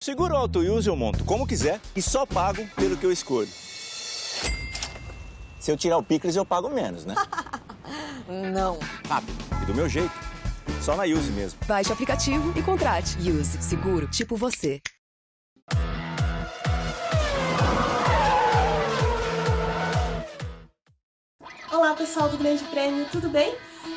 Seguro Auto Use eu monto como quiser e só pago pelo que eu escolho. Se eu tirar o picles, eu pago menos, né? Não. Rápido e do meu jeito. Só na Use mesmo. Baixe o aplicativo e contrate. Use. Seguro tipo você. Olá pessoal do Grande Prêmio, tudo bem?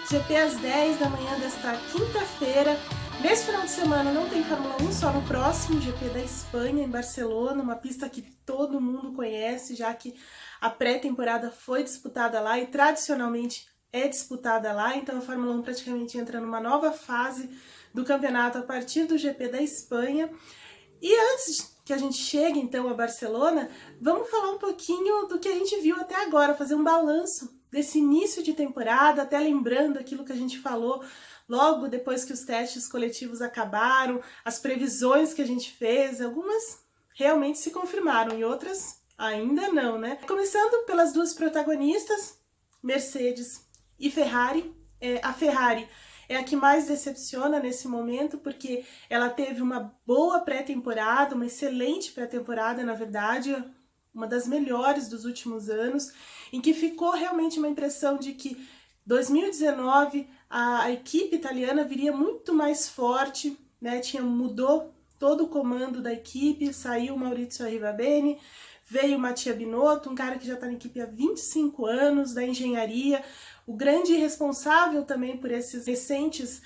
GP às 10 da manhã desta quinta-feira. Nesse final de semana não tem Fórmula 1, só no próximo GP da Espanha, em Barcelona, uma pista que todo mundo conhece, já que a pré-temporada foi disputada lá e tradicionalmente é disputada lá, então a Fórmula 1 praticamente entra numa nova fase do campeonato a partir do GP da Espanha. E antes que a gente chegue então a Barcelona, vamos falar um pouquinho do que a gente viu até agora, fazer um balanço desse início de temporada, até lembrando aquilo que a gente falou logo depois que os testes coletivos acabaram, as previsões que a gente fez, algumas realmente se confirmaram e outras ainda não, né? Começando pelas duas protagonistas, Mercedes e Ferrari. A Ferrari é a que mais decepciona nesse momento, porque ela teve uma boa pré-temporada, uma excelente pré-temporada, na verdade, uma das melhores dos últimos anos, em que ficou realmente uma impressão de que 2019 a equipe italiana viria muito mais forte, né? Mudou todo o comando da equipe, saiu o Maurizio Arrivabene, veio o Mattia Binotto, um cara que já está na equipe há 25 anos, da engenharia, o grande responsável também por esses recentes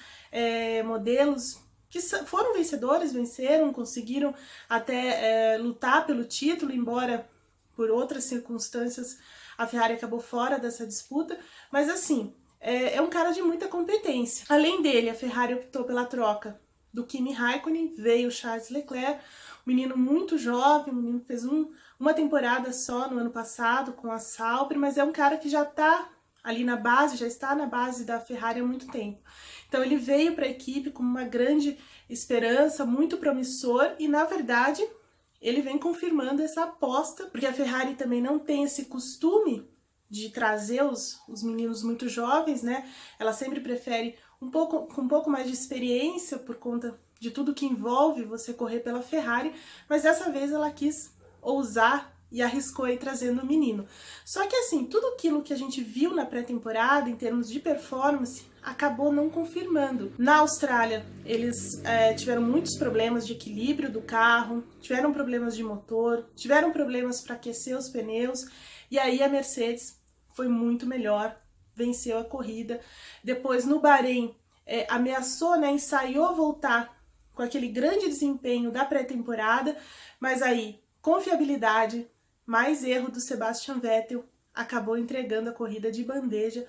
modelos que foram vencedores, venceram, conseguiram até lutar pelo título, embora por outras circunstâncias a Ferrari acabou fora dessa disputa, mas assim, é um cara de muita competência. Além dele, a Ferrari optou pela troca do Kimi Raikkonen, veio o Charles Leclerc, um menino muito jovem, um menino que fez uma temporada só no ano passado com a Sauber, mas é um cara que já está ali na base, já está na base da Ferrari há muito tempo. Então ele veio para a equipe com uma grande esperança, muito promissor, e na verdade ele vem confirmando essa aposta, porque a Ferrari também não tem esse costume de trazer os meninos muito jovens, né? Ela sempre prefere com um pouco mais de experiência por conta de tudo que envolve você correr pela Ferrari, mas dessa vez ela quis ousar e arriscou aí trazendo o menino. Só que assim, tudo aquilo que a gente viu na pré-temporada em termos de performance acabou não confirmando. Na Austrália, eles tiveram muitos problemas de equilíbrio do carro, tiveram problemas de motor, tiveram problemas para aquecer os pneus, e aí a Mercedes foi muito melhor, venceu a corrida. Depois no Bahrein, ameaçou, né, ensaiou voltar com aquele grande desempenho da pré-temporada, mas aí confiabilidade, mais erro do Sebastian Vettel, acabou entregando a corrida de bandeja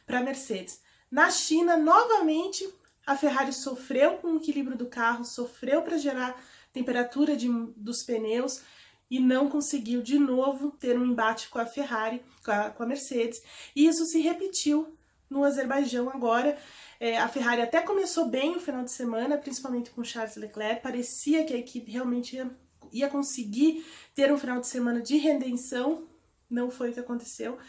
para a Mercedes. Na China, novamente, a Ferrari sofreu com o equilíbrio do carro, sofreu para gerar temperatura dos pneus e não conseguiu de novo ter um embate com a Ferrari, com a Mercedes. E isso se repetiu no Azerbaijão agora. A Ferrari até começou bem o final de semana, principalmente com Charles Leclerc. Parecia que a equipe realmente ia conseguir ter um final de semana de redenção. Não foi o que aconteceu.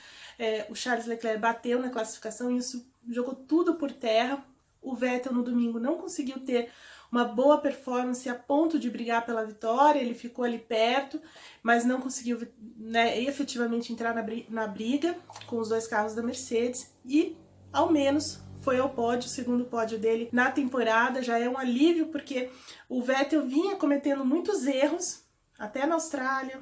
O Charles Leclerc bateu na classificação e isso jogou tudo por terra. O Vettel no domingo não conseguiu ter uma boa performance a ponto de brigar pela vitória, ele ficou ali perto, mas não conseguiu, né, efetivamente entrar na briga com os dois carros da Mercedes e, ao menos, foi ao pódio, o segundo pódio dele na temporada. Já é um alívio, porque o Vettel vinha cometendo muitos erros, até na Austrália,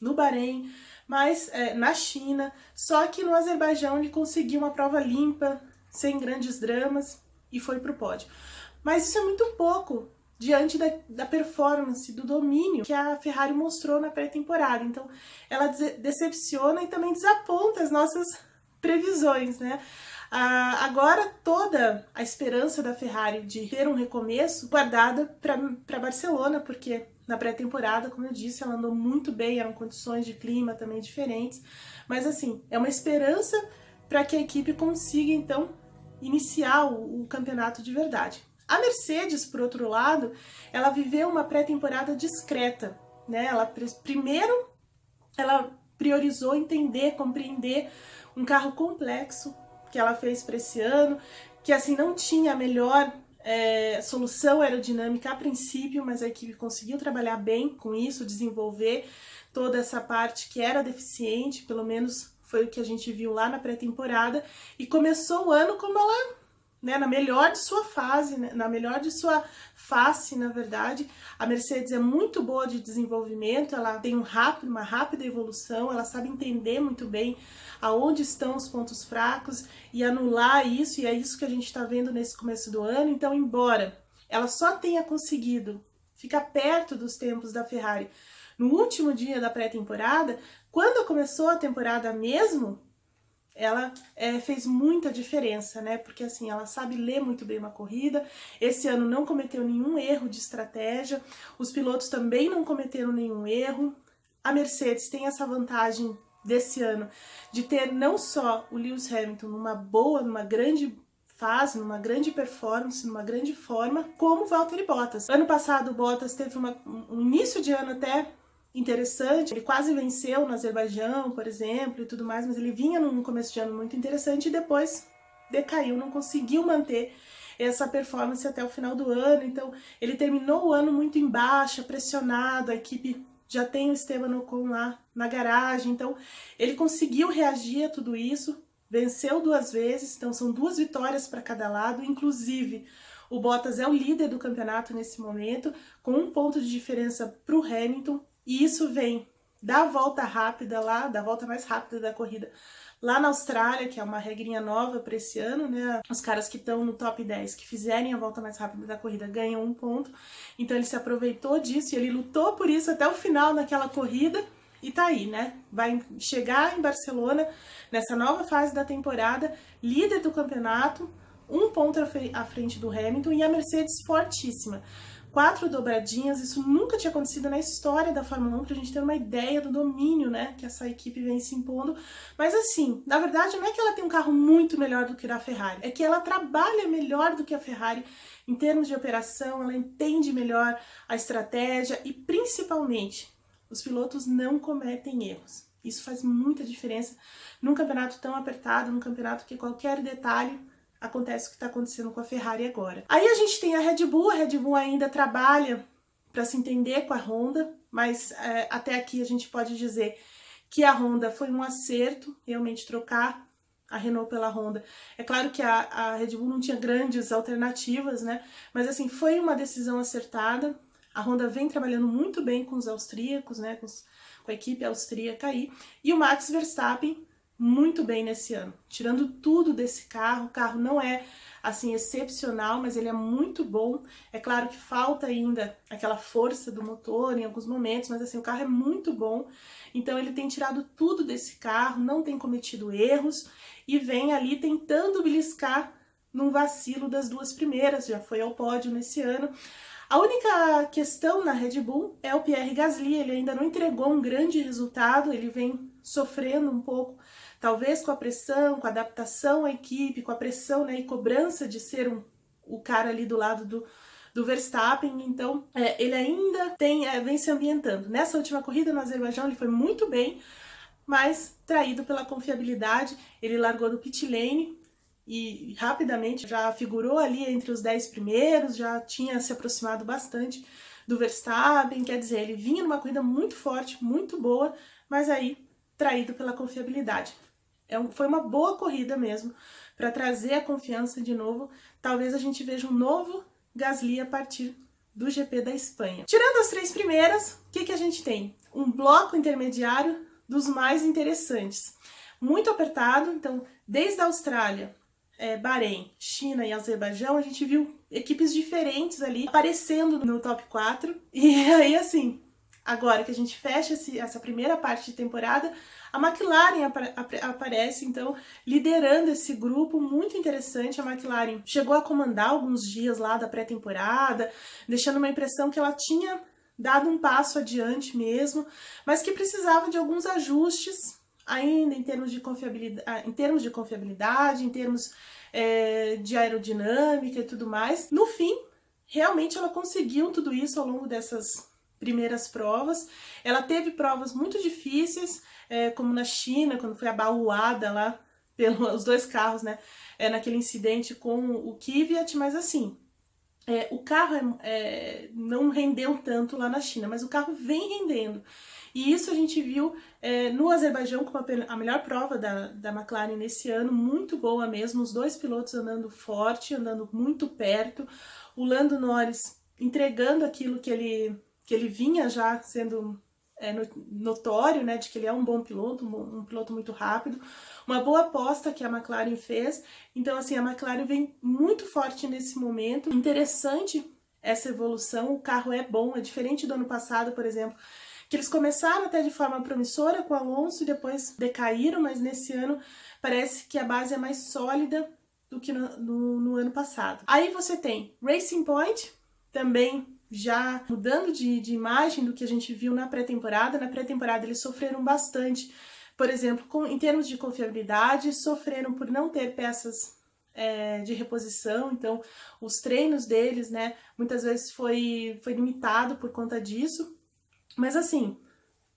no Bahrein, mas na China, só que no Azerbaijão ele conseguiu uma prova limpa, sem grandes dramas, e foi para o pódio. Mas isso é muito pouco diante da performance, do domínio que a Ferrari mostrou na pré-temporada. Então ela decepciona e também desaponta as nossas previsões, né? Agora toda a esperança da Ferrari de ter um recomeço guardada para Barcelona, porque na pré-temporada, como eu disse, ela andou muito bem, eram condições de clima também diferentes, mas assim, é uma esperança para que a equipe consiga então iniciar o campeonato de verdade. A Mercedes, por outro lado, ela viveu uma pré-temporada discreta, né? Primeiro, ela priorizou entender, compreender um carro complexo que ela fez para esse ano, que assim não tinha a melhor solução aerodinâmica a princípio, mas a equipe conseguiu trabalhar bem com isso, desenvolver toda essa parte que era deficiente, pelo menos foi o que a gente viu lá na pré-temporada, e começou o ano como ela, né, na melhor de sua fase, né, na melhor de sua face, na verdade. A Mercedes é muito boa de desenvolvimento, ela tem uma rápida evolução, ela sabe entender muito bem aonde estão os pontos fracos e anular isso, e é isso que a gente está vendo nesse começo do ano. Então, embora ela só tenha conseguido ficar perto dos tempos da Ferrari no último dia da pré-temporada, quando começou a temporada mesmo, ela fez muita diferença, né? Porque assim, ela sabe ler muito bem uma corrida. Esse ano não cometeu nenhum erro de estratégia, os pilotos também não cometeram nenhum erro. A Mercedes tem essa vantagem desse ano de ter não só o Lewis Hamilton numa grande fase, numa grande performance, numa grande forma, como o Valtteri Bottas. Ano passado o Bottas teve um início de ano até interessante, ele quase venceu no Azerbaijão, por exemplo, e tudo mais, mas ele vinha num começo de ano muito interessante e depois decaiu, não conseguiu manter essa performance até o final do ano. Então ele terminou o ano muito em baixa, pressionado, a equipe já tem o Esteban Ocon lá na garagem, então ele conseguiu reagir a tudo isso, venceu 2 vezes, então são 2 vitórias para cada lado, inclusive o Bottas é o líder do campeonato nesse momento, com 1 ponto de diferença para o Hamilton, e isso vem da volta rápida lá, da volta mais rápida da corrida lá na Austrália, que é uma regrinha nova para esse ano, né? Os caras que estão no top 10, que fizerem a volta mais rápida da corrida, ganham 1 ponto. Então ele se aproveitou disso e ele lutou por isso até o final daquela corrida e tá aí, né? Vai chegar em Barcelona, nessa nova fase da temporada, líder do campeonato, 1 ponto à frente do Hamilton, e a Mercedes fortíssima. 4 dobradinhas, isso nunca tinha acontecido na história da Fórmula 1, pra gente ter uma ideia do domínio, né, que essa equipe vem se impondo. Mas assim, na verdade não é que ela tem um carro muito melhor do que o da Ferrari, é que ela trabalha melhor do que a Ferrari em termos de operação, ela entende melhor a estratégia e principalmente os pilotos não cometem erros. Isso faz muita diferença num campeonato tão apertado, num campeonato que qualquer detalhe acontece o que está acontecendo com a Ferrari agora. Aí a gente tem a Red Bull ainda trabalha para se entender com a Honda, mas até aqui a gente pode dizer que a Honda foi um acerto, realmente trocar a Renault pela Honda. É claro que a Red Bull não tinha grandes alternativas, né? Mas assim, foi uma decisão acertada. A Honda vem trabalhando muito bem com os austríacos, né? Com a equipe austríaca aí. E o Max Verstappen muito bem nesse ano, tirando tudo desse carro. O carro não é assim excepcional, mas ele é muito bom. É claro que falta ainda aquela força do motor em alguns momentos, mas assim, o carro é muito bom. Então ele tem tirado tudo desse carro, não tem cometido erros e vem ali tentando beliscar num vacilo das 2 primeiras, já foi ao pódio nesse ano. A única questão na Red Bull é o Pierre Gasly, ele ainda não entregou um grande resultado, ele vem sofrendo um pouco, talvez com a pressão, com a adaptação à equipe, com a pressão, né, e cobrança de ser o cara ali do lado do Verstappen. Então ele ainda vem se ambientando. Nessa última corrida no Azerbaijão ele foi muito bem, mas traído pela confiabilidade, ele largou do pit lane e rapidamente já figurou ali entre os 10 primeiros, já tinha se aproximado bastante do Verstappen, quer dizer, ele vinha numa corrida muito forte, muito boa, mas aí traído pela confiabilidade. Foi uma boa corrida mesmo, para trazer a confiança de novo. Talvez a gente veja um novo Gasly a partir do GP da Espanha. Tirando as 3 primeiras, o que a gente tem? Um bloco intermediário dos mais interessantes. Muito apertado, então desde a Austrália, Bahrein, China e Azerbaijão, a gente viu equipes diferentes ali aparecendo no top 4. E aí assim, agora que a gente fecha essa primeira parte de temporada, a McLaren aparece, então, liderando esse grupo muito interessante. A McLaren chegou a comandar alguns dias lá da pré-temporada, deixando uma impressão que ela tinha dado um passo adiante mesmo, mas que precisava de alguns ajustes ainda em termos de confiabilidade, em termos de aerodinâmica e tudo mais. No fim, realmente ela conseguiu tudo isso ao longo dessas primeiras provas. Ela teve provas muito difíceis, como na China, quando foi abaulada lá pelos 2 carros, né, naquele incidente com o Kvyat, mas assim, O carro não rendeu tanto lá na China, mas o carro vem rendendo. E isso a gente viu no Azerbaijão como a melhor prova da McLaren nesse ano, muito boa mesmo, os dois pilotos andando forte, andando muito perto, o Lando Norris entregando aquilo que ele vinha já sendo notório, né, de que ele é um bom piloto, um piloto muito rápido, uma boa aposta que a McLaren fez. Então, assim, a McLaren vem muito forte nesse momento, interessante essa evolução, o carro é bom, é diferente do ano passado, por exemplo, que eles começaram até de forma promissora com o Alonso e depois decaíram, mas nesse ano parece que a base é mais sólida do que no ano passado. Aí você tem Racing Point, também já mudando de imagem do que a gente viu na pré-temporada. Na pré-temporada eles sofreram bastante, por exemplo, em termos de confiabilidade, sofreram por não ter peças de reposição, então os treinos deles, né, muitas vezes foi limitado por conta disso. Mas assim,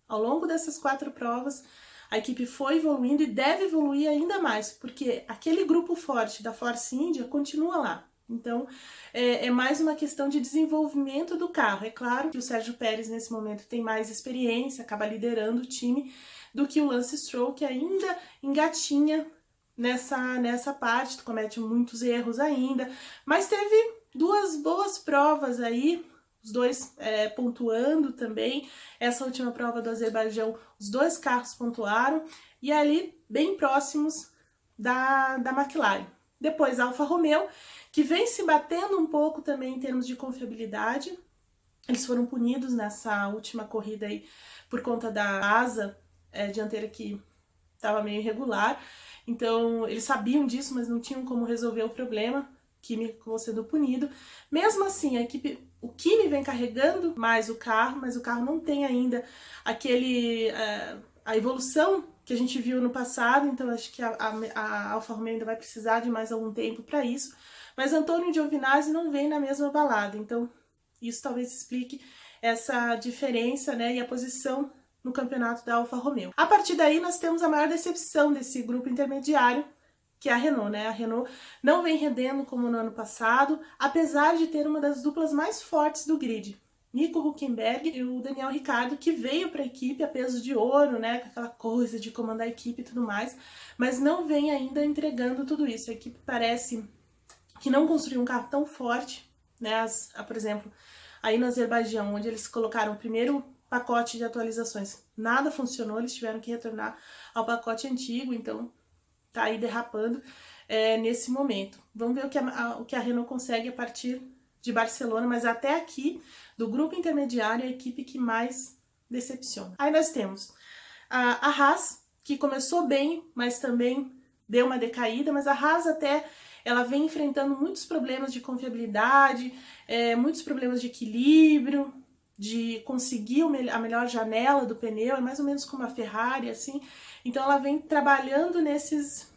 ao longo dessas 4 provas, a equipe foi evoluindo e deve evoluir ainda mais, porque aquele grupo forte da Force India continua lá. Então, é mais uma questão de desenvolvimento do carro. É claro que o Sérgio Pérez, nesse momento, tem mais experiência, acaba liderando o time, do que o Lance Stroll, que ainda engatinha nessa parte, comete muitos erros ainda, mas teve 2 boas provas aí, os dois pontuando também. Essa última prova do Azerbaijão, os 2 carros pontuaram, e ali bem próximos da McLaren. Depois a Alfa Romeo, que vem se batendo um pouco também em termos de confiabilidade. Eles foram punidos nessa última corrida aí por conta da asa dianteira que estava meio irregular. Então eles sabiam disso, mas não tinham como resolver o problema. Kimi acabou sendo punido. Mesmo assim, o Kimi vem carregando mais o carro, mas o carro não tem ainda a evolução que a gente viu no passado, então acho que a Alfa Romeo ainda vai precisar de mais algum tempo para isso. Mas Antônio Giovinazzi não vem na mesma balada, então isso talvez explique essa diferença, né, e a posição no campeonato da Alfa Romeo. A partir daí nós temos a maior decepção desse grupo intermediário, que é a Renault, né? A Renault não vem rendendo como no ano passado, apesar de ter uma das duplas mais fortes do grid. Nico Hülkenberg e o Daniel Ricciardo, que veio para a equipe a peso de ouro, né, com aquela coisa de comandar a equipe e tudo mais, mas não vem ainda entregando tudo isso. A equipe parece que não construiu um carro tão forte, né, por exemplo, aí no Azerbaijão, onde eles colocaram o primeiro pacote de atualizações, nada funcionou, eles tiveram que retornar ao pacote antigo, então tá aí derrapando nesse momento. Vamos ver o que a Renault consegue a partir de Barcelona, mas até aqui, do grupo intermediário, é a equipe que mais decepciona. Aí nós temos a Haas, que começou bem, mas também deu uma decaída, mas a Haas ela vem enfrentando muitos problemas de confiabilidade, muitos problemas de equilíbrio, de conseguir a melhor janela do pneu, é mais ou menos como a Ferrari, assim. Então ela vem trabalhando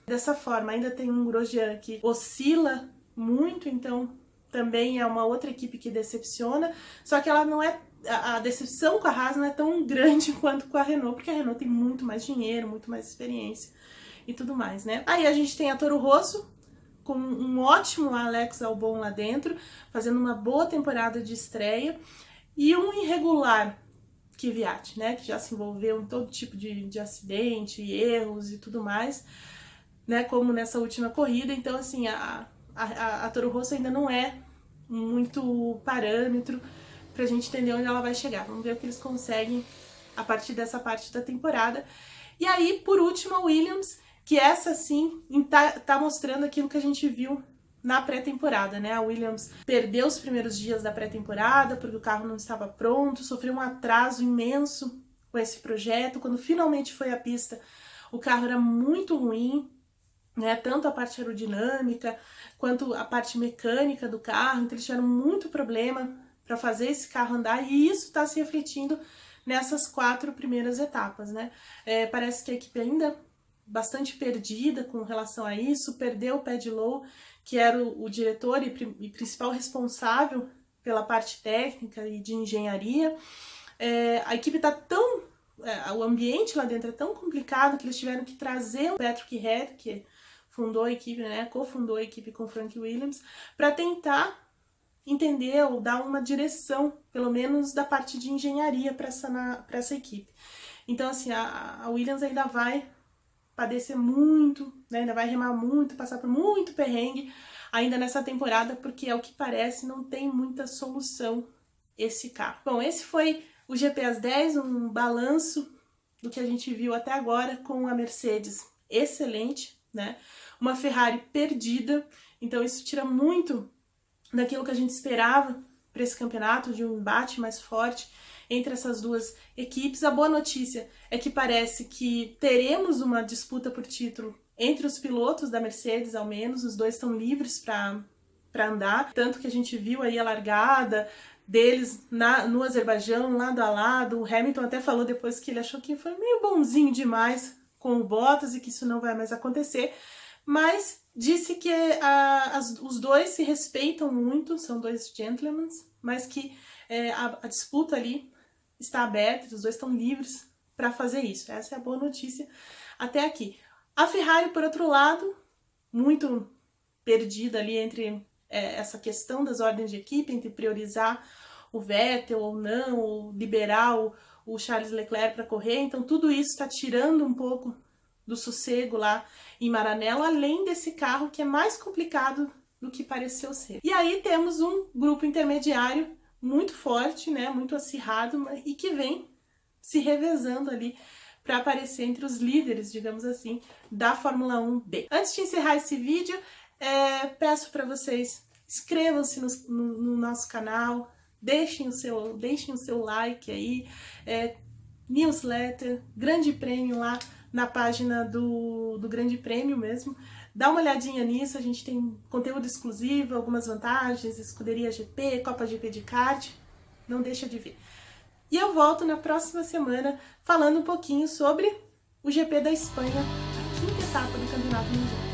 dessa forma. Ainda tem um Grosjean que oscila muito, então também é uma outra equipe que decepciona, só que ela não é, a decepção com a Haas não é tão grande quanto com a Renault, porque a Renault tem muito mais dinheiro, muito mais experiência e tudo mais, né? Aí a gente tem a Toro Rosso, com um ótimo Alex Albon lá dentro, fazendo uma boa temporada de estreia, e um irregular Kvyat, né, que já se envolveu em todo tipo de acidente, erros e tudo mais, né, como nessa última corrida. Então, assim, a Toro Rosso ainda não é muito parâmetro pra gente entender onde ela vai chegar. Vamos ver o que eles conseguem a partir dessa parte da temporada. E aí, por último, a Williams, que essa sim tá mostrando aquilo que a gente viu na pré-temporada, né? A Williams perdeu os primeiros dias da pré-temporada porque o carro não estava pronto, sofreu um atraso imenso com esse projeto. Quando finalmente foi à pista, o carro era muito ruim, né? Tanto a parte aerodinâmica quanto a parte mecânica do carro, então eles tiveram muito problema para fazer esse carro andar, e isso está se refletindo nessas 4 primeiras etapas, né? Parece que a equipe ainda bastante perdida com relação a isso, perdeu o Paddy Lowe, que era o diretor e principal responsável pela parte técnica e de engenharia. A equipe está tão... o ambiente lá dentro é tão complicado que eles tiveram que trazer o Patrick Head, que fundou a equipe, né, cofundou a equipe com o Frank Williams, para tentar entender ou dar uma direção, pelo menos da parte de engenharia para essa equipe. Então, assim, a Williams ainda vai padecer muito, né? Ainda vai remar muito, passar por muito perrengue ainda nessa temporada, porque ao que parece não tem muita solução esse carro. Bom, esse foi o GP às 10, um balanço do que a gente viu até agora com a Mercedes excelente, né? Uma Ferrari perdida, então isso tira muito daquilo que a gente esperava para esse campeonato, de um embate mais forte entre essas duas equipes. A boa notícia é que parece que teremos uma disputa por título entre os pilotos da Mercedes, ao menos, os dois estão livres para andar, tanto que a gente viu aí a largada deles no Azerbaijão, lado a lado. O Hamilton até falou depois que ele achou que foi meio bonzinho demais com o Bottas e que isso não vai mais acontecer, mas disse que os dois se respeitam muito, são dois gentlemen, mas que a disputa ali está aberta, os dois estão livres para fazer isso. Essa é a boa notícia até aqui. A Ferrari, por outro lado, muito perdida ali entre essa questão das ordens de equipe, entre priorizar o Vettel ou não, ou liberar o Charles Leclerc para correr. Então tudo isso está tirando um pouco do sossego lá em Maranello, além desse carro que é mais complicado do que pareceu ser. E aí temos um grupo intermediário muito forte, né, muito acirrado, e que vem se revezando ali para aparecer entre os líderes, digamos assim, da Fórmula 1B. Antes de encerrar esse vídeo, peço para vocês, inscrevam-se no nosso canal, deixem o seu like aí, newsletter, Grande Prêmio lá na página do Grande Prêmio mesmo. Dá uma olhadinha nisso, a gente tem conteúdo exclusivo, algumas vantagens, Escuderia GP, Copa GP de kart, não deixa de ver. E eu volto na próxima semana falando um pouquinho sobre o GP da Espanha, a 5ª etapa do Campeonato Mundial.